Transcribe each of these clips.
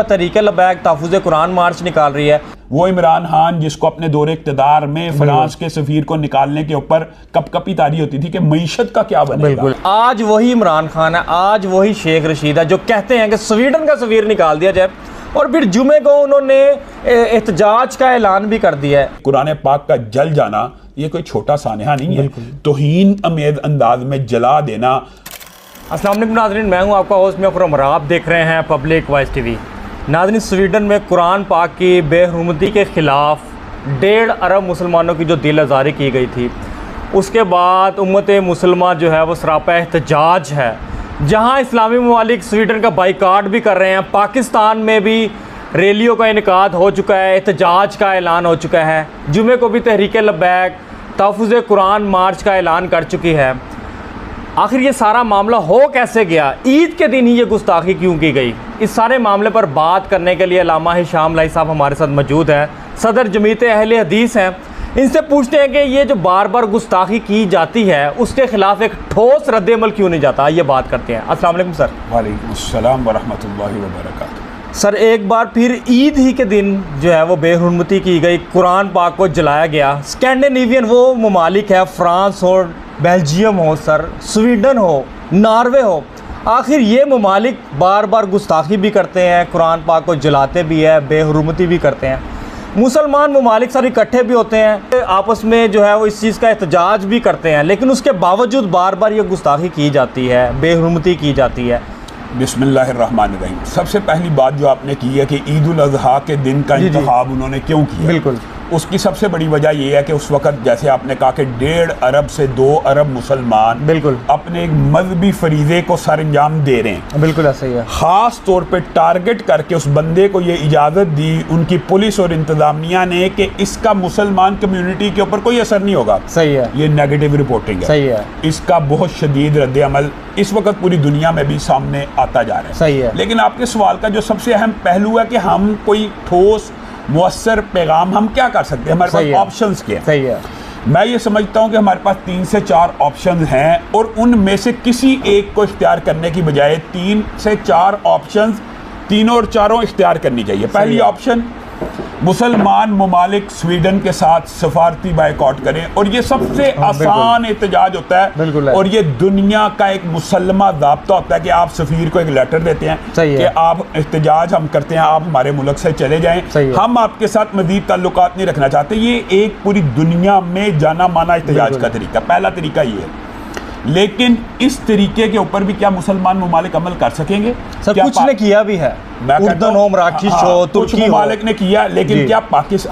तहरीक लबैक तहफ़्फ़ुज़ कुरान मार्च निकाल रही है। वो इमरान खान जिसको अपने दौरे इक़्तिदार में फ्रांस के सफीर को निकालने के ऊपर कपकपी तारी होती थी कि मईशत का क्या बनेगा। बिल्कुल, आज वही इमरान खान है, आज वही शेख रशीद है जो कहते हैं कि स्वीडन का सफीर निकाल दिया जाए, और फिर जुमे को उन्होंने एहतजाज का ऐलान भी कर दिया है। कुरान पाक का जल जाना ये कोई छोटा सानहा नहीं है, तौहीन अमेज अंदाज में जला देना। अस्सलाम वालेकुम नाज़रीन, मैं हूं आपका होस्ट मैं खुर्रम, आप देख रहे हैं पब्लिक वॉइस टीवी। नाज़रीन, स्वीडन में कुरान पाक की बेहुरमती के ख़िलाफ़ 1.5 अरब मुसलमानों की जो दिल आज़ारी की गई थी, उसके बाद उम्मत मुसलमान जो है वो सरापा एहतजाज है। जहां इस्लामी ममालिक स्वीडन का बाइकाट भी कर रहे हैं, पाकिस्तान में भी रैलियों का इनेकाद हो चुका है, एहतजाज का ऐलान हो चुका है। जुमे को भी तहरीक लबैक तहफ़्फ़ुज़ कुरान मार्च का ऐलान कर चुकी है। आखिर ये सारा मामला हो कैसे गया, ईद के दिन ही ये गुस्ताखी क्यों की गई, इस सारे मामले पर बात करने के लिए अल्लामा हिशाम लाई साहब हमारे साथ मौजूद हैं, सदर जमीयत अहले हदीस हैं। इनसे पूछते हैं कि ये जो बार बार गुस्ताखी की जाती है उसके खिलाफ एक ठोस रद्द-ए-अमल क्यों नहीं जाता, ये बात करते हैं। अस्सलाम वालेकुम सर। वालेकुम अस्सलाम व रहमतुल्लाहि व बरकातुहू। सर, एक बार फिर ईद ही के दिन जो है वो बेहुरमती की गई, कुरान पाक को जलाया गया। स्कैंडिनेवियन वो ममालिक है, फ्रांस हो, बेल्जियम हो, सर स्वीडन हो, नॉर्वे हो, आखिर ये ममालिक बार बार गुस्ताखी भी करते हैं, कुरान पाक को जलाते भी है, बेहुरमती भी करते हैं। मुसलमान ममालिक सर इकट्ठे भी होते हैं, आपस में जो है वो इस चीज़ का एहतजाज भी करते हैं, लेकिन उसके बावजूद बार बार ये गुस्ताखी की जाती है, बेहुरमती की जाती है। बिस्मिल्लाहिर्रहमानिर्रहीम। सबसे पहली बात जो आपने की है कि ईद उल अज़हा के दिन का इंतखाब उन्होंने क्यों किया, बिल्कुल उसकी सबसे बड़ी वजह यह है कि उस वक़्त जैसे आपने कहा कि 1.5 अरब से 2 अरब मुसलमान बिल्कुल अपने एक मजहबी फरीज़े को सर अंजाम दे रहे हैं। बिल्कुल ऐसा ही है। ख़ास तौर पे टारगेट करके उस बंदे को ये इजाज़त दी उनकी पुलिस और इंतज़ामिया ने कि इसका मुसलमान कम्यूनिटी के ऊपर कोई असर नहीं होगा। सही है, ये नेगेटिव रिपोर्टिंग है। सही है। इसका बहुत शदीद रद्द अमल इस वक्त पूरी दुनिया में भी सामने आता जा रहा है। सही है। लेकिन आपके सवाल का जो सबसे अहम पहलू है कि हम कोई ठोस मुअस्सर पैगाम हम क्या कर सकते हैं, हमारे पास ऑप्शंस क्या हैं। सही है। मैं ये समझता हूँ कि हमारे पास 3 से 4 ऑप्शन हैं और उनमें से किसी एक को इख्तियार करने की बजाय 3 से 4 ऑप्शंस तीनों और चारों इख्तियार करनी चाहिए। पहली ऑप्शन, मुसलमान ममालिक स्वीडन के साथ सफारती बायकॉट करें, और ये सबसे आसान एहतजाज होता है और ये दुनिया का एक मुसल्लमा ज़ाब्ता होता है कि आप सफ़ीर को एक लेटर देते हैं कि आप एहतजाज हम करते हैं, आप हमारे मुल्क से चले जाएं, हम आपके साथ मज़ीद ताल्लुकात नहीं रखना चाहते। ये एक पूरी दुनिया में जाना माना एहतजाज का तरीका, पहला तरीका ये है। लेकिन इस तरीके के ऊपर भी क्या मुसलमान ममालिक अमल कर सकेंगे? सर कुछ ने किया भी है, उर्दन हो, मराठीश हो, तुर्की ममालिक ने किया, लेकिन क्या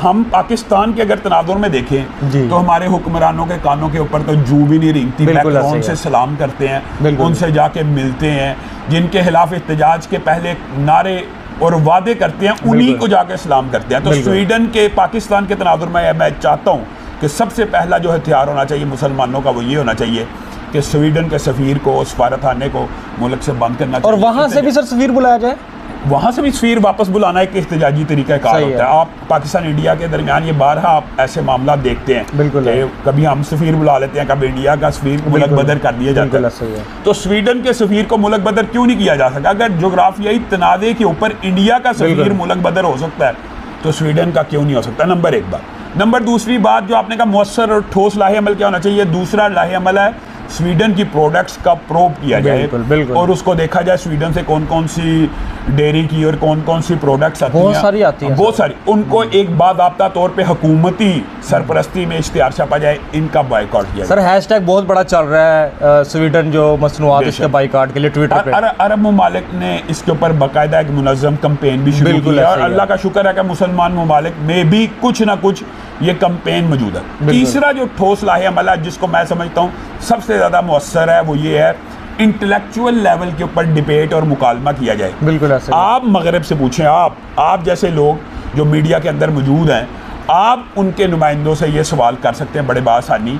हम पाकिस्तान के अगर तनाजुर में देखें तो हमारे हुक्मरानों के कानों के ऊपर तो जू भी नहीं रेंगती। मैक्रोन से सलाम करते हैं, उनसे जाके मिलते हैं, जिनके खिलाफ एहतजाज के पहले नारे और वादे करते हैं उन्हीं को जाके सलाम करते हैं। तो स्वीडन के पाकिस्तान के तनाजुर में मैं चाहता हूँ कि सबसे पहला जो हथियार होना चाहिए मुसलमानों का वो ये होना चाहिए कि स्वीडन के सफ़ीर को, सफारतखाने को मुल्क से बंद करना चाहिए। और वहाँ से भी सर सफ़ीर बुलाया जाए, वहाँ से भी सफ़ीर वापस बुलाना एक एहतजाजी तरीका कार होता है। आप पाकिस्तान इंडिया के दरमियान ये बारहा आप ऐसे मामला देखते हैं। बिल्कुल, कभी हम सफ़ीर बुला लेते हैं, कभी इंडिया का सफ़ीर को मुल्क बदर कर दिया जाता है। तो स्वीडन के सफ़ीर को मुल्क बदर क्यों नहीं किया जा सकता? अगर जोग्राफियाई तनाज़े के ऊपर इंडिया का सफ़ीर मुल्क बदर हो सकता है तो स्वीडन का क्यों नहीं हो सकता? नंबर 1 बात। नंबर दूसरी बात जो आपने कहा मुअस्सर और ठोस लाहे अमल क्या होना चाहिए, दूसरा लाहे अमल है स्वीडन की प्रोडक्ट्स का प्रोब किया जाए और उसको देखा जाए स्वीडन से कौन कौन सी डेयरी की और कौन कौन सी प्रोडक्ट्स आती हैं, बहुत सारी उनको एक बाज़ाब्ता तौर पे हुकूमती सरपरस्ती में इश्तिहार छापा जाए, इनका बाइकआउट किया। सर हैशटैग बहुत बड़ा चल रहा है स्वीडन जो मसनूआत इसके बाइकआउट के लिए ट्विटर पे। अरब ममालिक ने इसके ऊपर बाकायदा एक मुनज़्ज़म कैंपेन भी शुरू किया और अल्लाह का शुक्र है कि मुसलमान ममालिक में भी कुछ ना कुछ ये कैंपेन मौजूद है। तीसरा जो ठोस लाहे अमल है जिसको मैं समझता हूँ सबसे ज़्यादा मुअस्सर है वो ये है इंटेलेक्चुअल लेवल के ऊपर डिबेट और मुकालमा किया जाए। बिल्कुल ऐसे आप मगरब से पूछें, आप जैसे लोग जो मीडिया के अंदर मौजूद हैं, आप उनके नुमाइंदों से ये सवाल कर सकते हैं बड़े बासानी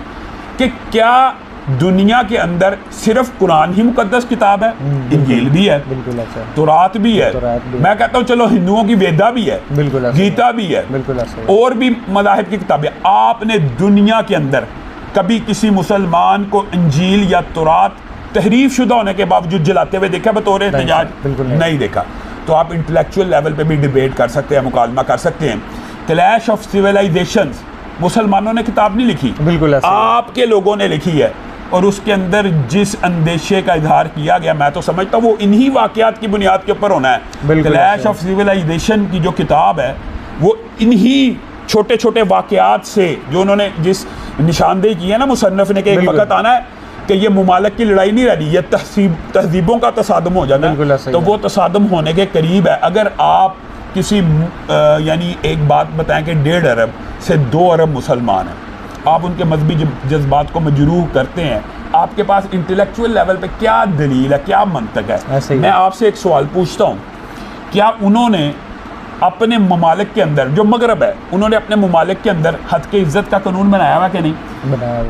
कि क्या दुनिया के अंदर सिर्फ कुरान ही मुकद्दस किताब है? इंजील भी है, बिल्कुल ऐसा, तौरात भी है, मैं कहता हूँ चलो हिंदुओं की वेदा भी है, बिल्कुल गीता भी है, बिल्कुल ऐसा, और भी मज़ाहिब की किताबें। आपने दुनिया के अंदर कभी किसी मुसलमान को इंजील या तौरात तहरीफ शुदा होने के बावजूद जलाते हुए देखा बतौर एहतजाज? नहीं देखा। तो आप इंटेलेक्चुअल लेवल पे भी डिबेट कर सकते हैं, मुकालमा कर सकते हैं। क्लैश ऑफ सिविलाइजेशंस मुसलमानों ने किताब नहीं लिखी, बिल्कुल ऐसे ही है। आपके लोगों ने लिखी है, और उसके अंदर जिस अंदेशे का इजहार किया गया, मैं तो समझता हूँ वो इन्हीं वाकयात की बुनियाद के ऊपर होना है। क्लैश ऑफ सिविलाइजेशन की जो किताब है वो इन्हीं छोटे छोटे वाकयात से, जो उन्होंने जिस निशानदेही की है ना मुसन्नफ ने, कि एक वक्त आना है कि ये मुमालिक की लड़ाई नहीं रही, ये तहजीबों का तसादम हो जाना है, तो वो तसादम होने के करीब है। अगर आप किसी यानी एक बात बताएं कि 1.5 अरब से 2 अरब मुसलमान हैं, आप उनके मजहबी जज्बात को मजरूह करते हैं, आपके पास इंटेलेक्चुअल लेवल पे क्या दलील है, क्या मंतक है? मैं आपसे एक सवाल पूछता हूँ, क्या उन्होंने अपने ममालिक के अंदर, जो मगरब है, उन्होंने अपने ममालिक के अंदर हद के इज्जत का कानून बनाया हुआ कि नहीं?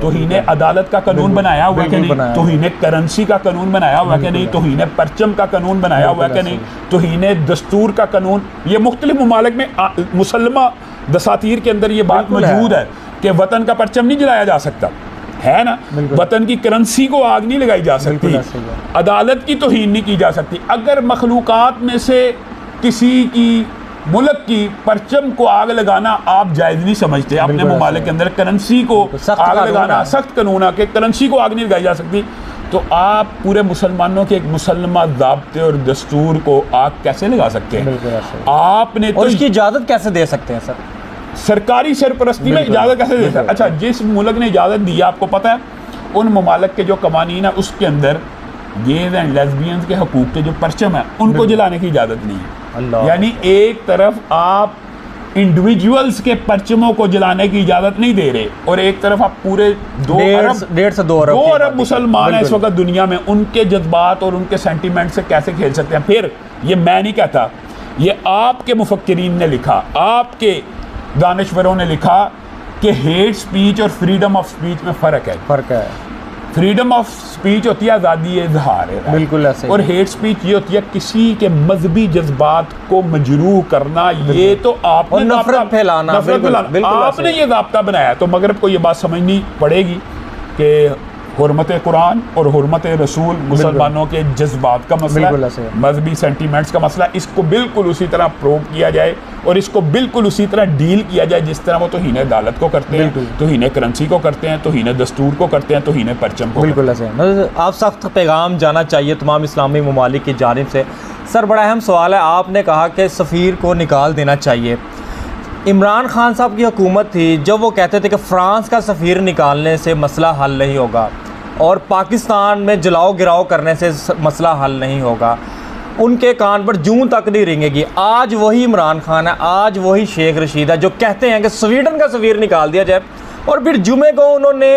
तौहीन अदालत का कानून बनाया हुआ कि नहीं? तौहीन करेंसी का कानून बनाया हुआ कि नहीं? तौहीन परचम का कानून बनाया हुआ कि नहीं? तौहीन दस्तूर का कानून, ये मुख्तलिफ ममालिक में मुसल्मा दसातीर के अंदर ये बात मौजूद है कि वतन का परचम नहीं जलाया जा सकता, है ना? वतन की करेंसी को आग नहीं लगाई जा सकती, अदालत की तौहीन नहीं की जा सकती। अगर मखलूकात में से किसी की मुल्क की परचम को आग लगाना आप जायज़ नहीं समझते, अपने ममालिक के अंदर करेंसी को आग लगाना सख्त कानून है कि करेंसी को आग नहीं लगाई जा सकती, तो आप पूरे मुसलमानों के एक मुसलमा ज़ाब्ते और दस्तूर को आग कैसे लगा सकते हैं? आपने तो इसकी इजाज़त कैसे दे सकते हैं सर? सरकारी सरपरस्ती में इजाज़त कैसे देता है? अच्छा, जिस मुल्क ने इजाज़त दी, आपको पता है उन ममालिक के जो कवानीन है उसके अंदर गेज एंड लेस्बियंस के हकूक़ के जो परचम है उनको जलाने की इजाज़त नहीं है। यानी एक तरफ आप इंडिविजुअल्स के परचमों को जलाने की इजाज़त नहीं दे रहे, और एक तरफ आप पूरे 1.5 से 2 अरब मुसलमान हैं इस वक्त दुनिया में, उनके जज्बात और उनके सेंटीमेंट से कैसे खेल सकते हैं? फिर ये मैं नहीं कहता, ये आपके मुफक्किरीन ने लिखा, आपके दानिश्वरों ने लिखा कि हेट स्पीच और फ्रीडम ऑफ स्पीच में फ़र्क है। फ्रीडम ऑफ स्पीच होती है आज़ादी इज़हार है, बिल्कुल ऐसे, और हेट स्पीच ये होती है किसी के मजहबी जज्बात को मजरूह करना। ये तो आपने नफरत फैलाना, आपने ये ज़ाब्ता बनाया, तो मगरब को ये बात समझनी पड़ेगी कि हुर्मत कुरान और हुर्मत रसूल मुसलमानों के जज्बात का मसला, मजहबी सेंटीमेंट्स का मसला, इसको बिल्कुल उसी तरह प्रोव किया जाए और इसको बिल्कुल उसी तरह डील किया जाए जिस तरह वो तौहीन अदालत को करते हैं, तौहीन करेंसी को करते हैं, तौहीन दस्तूर को करते हैं, तौहीन परचम को। बिल्कुल ऐसे आप सख्त पैगाम जाना चाहिए तमाम इस्लामी ममालिक की जानिब से। सर, बड़ा अहम सवाल है, आपने कहा कि सफ़ीर को निकाल देना चाहिए। इमरान खान साहब की हुकूमत थी जब वो कहते थे कि फ़्रांस का सफ़ीर निकालने से मसला हल नहीं होगा और पाकिस्तान में जलाओ गिराओ करने से मसला हल नहीं होगा, उनके कान पर जूं तक नहीं रेंगेगी। आज वही इमरान खान है, आज वही शेख रशीद है जो कहते हैं कि स्वीडन का सफ़ीर निकाल दिया जाए, और फिर जुमे को उन्होंने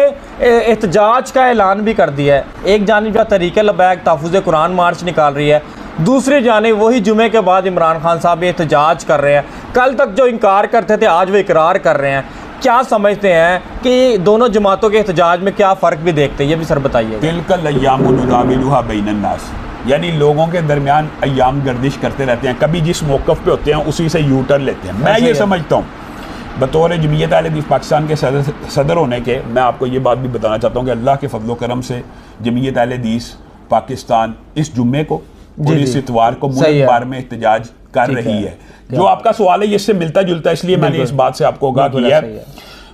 एहतजाज का ऐलान भी कर दिया है। एक जानिब जो तहरीक लबैक तहफ़्फ़ुज़ कुरान मार्च निकाल रही है, दूसरी जानिब वही जुमे के बाद इमरान खान साहब एहतजाज कर रहे हैं। कल तक जो इनकार करते थे आज वो इकरार कर रहे हैं। क्या समझते हैं कि दोनों जमातों के एहतजाज में क्या फ़र्क भी देखते हैं, ये भी सर बताइए। तिलकल अय्यामु नुदाविलुहा बैनन्नास, यानी लोगों के दरमियान अय्याम गर्दिश करते रहते हैं, कभी जिस मौक़िफ़ पे होते हैं उसी से यू टर्न लेते हैं। मैं ये समझता हूँ बतौर जमीयत अहले हदीस पाकिस्तान के सदर होने के, मैं आपको ये बात भी बताना चाहता हूँ कि अल्लाह के फजल करम से जमीयत अहले हदीस पाकिस्तान इस जुम्मे को और इस इतवार को मुल्क भर में एहतजाज कर रही है। जो आपका सवाल है ये इससे मिलता जुलता है, इसलिए मैंने इस बात से आपको आगाह किया है।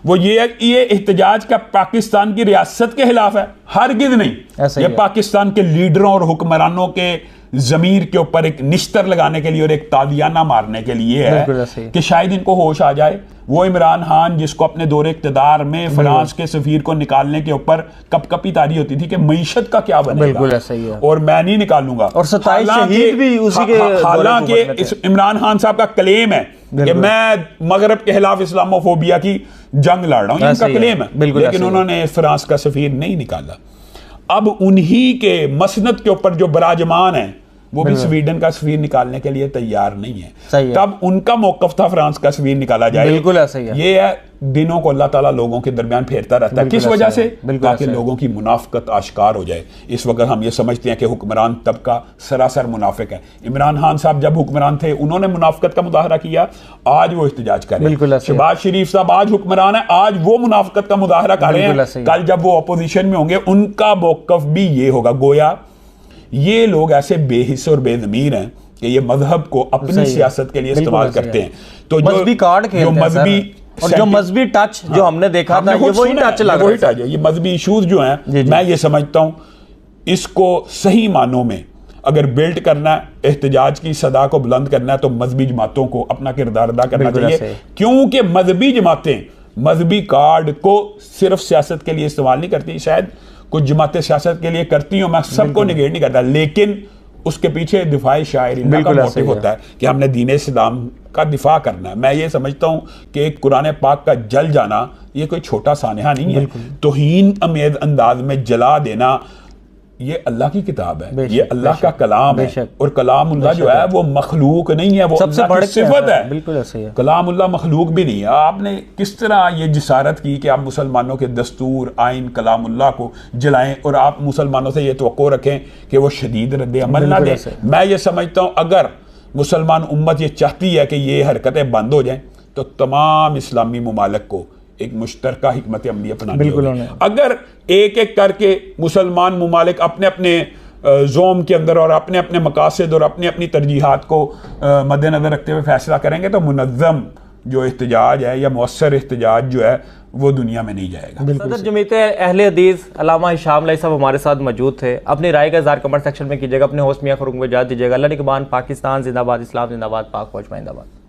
वो ये एहतजाज का पाकिस्तान की रियासत के खिलाफ है, हरगिज़ नहीं। ये पाकिस्तान के लीडरों और हुक्मरानों के ज़मीर के ऊपर एक निश्तर लगाने के लिए और एक तादियाना मारने के लिए है कि शायद इनको होश आ जाए। वो इमरान खान जिसको अपने दौरे इक़्तिदार में फ्रांस के सफ़ीर को निकालने के ऊपर कपकपी तारी होती थी कि मईशत का क्या बनेगा, और मैं नहीं निकालूंगा, और 27 शहीद भी उसी के, हालांकि इमरान खान साहब का क्लेम है कि मैं मगरब के खिलाफ इस्लामोफोबिया की जंग लड़ रहा हूँ, इनका क्लेम है, लेकिन उन्होंने फ्रांस का सफ़ीर नहीं निकाला। अब उन्हीं के मसनद के ऊपर जो बराजमान है वो भी स्वीडन का सफ़ीर निकालने के लिए तैयार नहीं है। तब उनका मौक़िफ़ था फ्रांस का सफ़ीर निकाला जाए। बिल्कुल ऐसा ही है। ये है दिनों को अल्लाह ताला लोगों के दरमियान फेरता रहता है। किस वजह से? ताकि लोगों की मुनाफ़िकत आश्कार हो जाए। इस वक्त हम ये समझते हैं कि हुक्मरान तबका सरासर मुनाफिक है। इमरान खान साहब जब हुक्मरान थे उन्होंने मुनाफिकत का मुजाहरा किया, आज वो एहतजाज कर रहे हैं। शहबाज शरीफ साहब आज हुक्मरान है, आज वो मुनाफिकत का मुजाहरा कर रहे हैं। कल जब वो अपोजिशन में होंगे उनका मौक़िफ़ भी ये होगा। गोया ये लोग ऐसे बेहिस और बेज़मीर हैं कि ये मजहब को अपनी सियासत के लिए इस्तेमाल करते हैं। तो जो मजहबी कार्ड खेलते हैं मजहबी और जो मजहबी टच जो हमने देखा था ये वही टच लग रहा है। ये मजहबी इशूज जो हैं, मैं ये समझता हूँ इसको सही मानों में अगर बिल्ड करना है, एहतजाज की सदा को बुलंद करना है, तो मजहबी जमातों को अपना किरदार अदा करना चाहिए, क्योंकि मजहबी जमातें मजहबी कार्ड को सिर्फ सियासत के लिए इस्तेमाल नहीं करती। शायद कुछ जमातें सियासत के लिए करती हो, मैं सबको निगेट नहीं करता, लेकिन उसके पीछे दिफाई शायरीन का मोटिव होता है कि हमने दीन इस्लाम का दिफा करना है। मैं ये समझता हूँ कि एक कुरान पाक का जल जाना ये कोई छोटा सानहा नहीं है। तौहीन अमेज अंदाज में जला देना ये अल्लाह की किताब है, ये अल्लाह का कलाम है, और कलामुल्लाह जो है वो मखलूक नहीं है, वो सबसे बड़ी सिफत है। बिल्कुल ऐसे ही है। कलामुल्लाह मखलूक भी नहीं है। आपने किस तरह ये जिसारत की कि आप मुसलमानों के दस्तूर आइन कलामुल्लाह को जलाएं और आप मुसलमानों से ये तवक्को रखें कि वो शदीद रद्द अमल ना दें। मैं ये समझता हूँ अगर मुसलमान उम्मत ये चाहती है कि ये हरकतें बंद हो जाएं तो तमाम इस्लामी ममालिक को एक मुश्तरका हिकमत अमली अपनानी होगी। अगर एक एक करके मुसलमान ममालिक अपने अपने जोम के अंदर और अपने अपने मकासद और अपनी अपनी तरजीहात को मद्देनजर रखते हुए फैसला करेंगे तो मुनज़्ज़म जो एहतजाज है या मौसर एहतजाज जो है वो दुनिया में नहीं जाएगा। सदर जमीयत अहले हदीस अल्लामा हिशाम लाई साहब हमारे साथ मौजूद थे। अपनी राय का इज़हार कमेंट सेक्शन में कीजिएगा, अपने होस्ट मियां फरूक में इजाज़त दीजिएगा। अल्लाह निगहबान, पाकिस्तान जिंदाबाद, इस्लाम जिंदाबाद, पाक फौज जिंदाबाद।